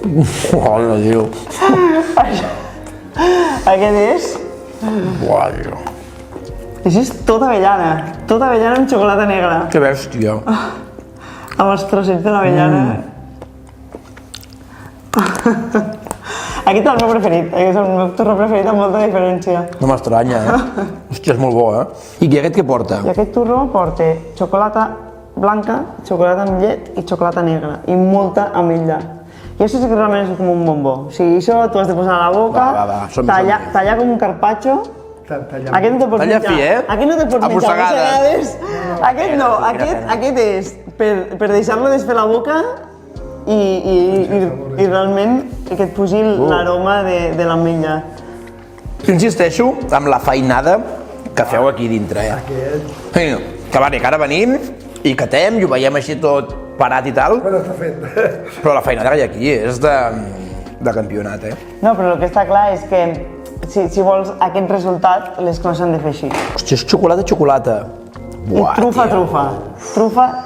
Hola, tio. Aquest és... Buah, tio. Això és tota avellana amb xocolata negra. Que bèstia. Amb els trossets de l'avellana. Aquest és el meu preferit, aquest és el meu torró preferit amb molta diferència. No m'estranya, Hòstia, és molt bo, I aquest què porta? I aquest torró porta xocolata blanca, xocolata amb llet i xocolata negra i molta ametlla. I això sí que realment és com un bombó. O sigui, això t'ho has de posar a la boca, tallar com un carpaccio. Aquest no te pots Talla fi, Aquest no te pots menjar mossegades. Aquest no, aquest és per deixar-lo desfer la boca i realment que et pugi l'aroma de l'ametlla. Insisteixo amb la feinada que feu aquí dintre, Que va, que ara venim i catem i ho veiem així tot parat i tal. Bueno, està fet. Però la feinada que hi ha aquí és de campionat, No, però el que està clar és que si vols aquest resultat, les coses s'han de fer així. Hòstia, és xocolata. I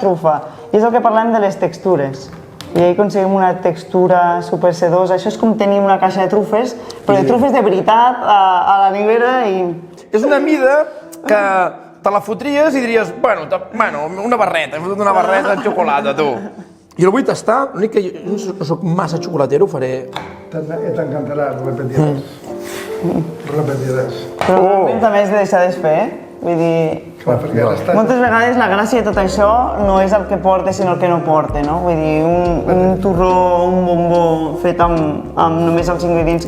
trufa. I és el que parlem de les textures. I ahir aconseguim una textura super sedosa. Això és com tenir una caixa de trufes, però de trufes de veritat a la nevera i... És una mida que te la fotries i diries, bueno, una barreta, he fotut una barreta de xocolata, tu. I el vull tastar, l'únic que jo no soc massa xocolatero, ho faré... T'encantarà, repetiràs. Però realment també has de deixar desfer, Vull dir... Moltes vegades la gràcia de tot això no és el que porta, sinó el que no porta, no? Vull dir, un torró, un bombó fet amb només els ingredients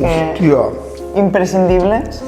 imprescindibles.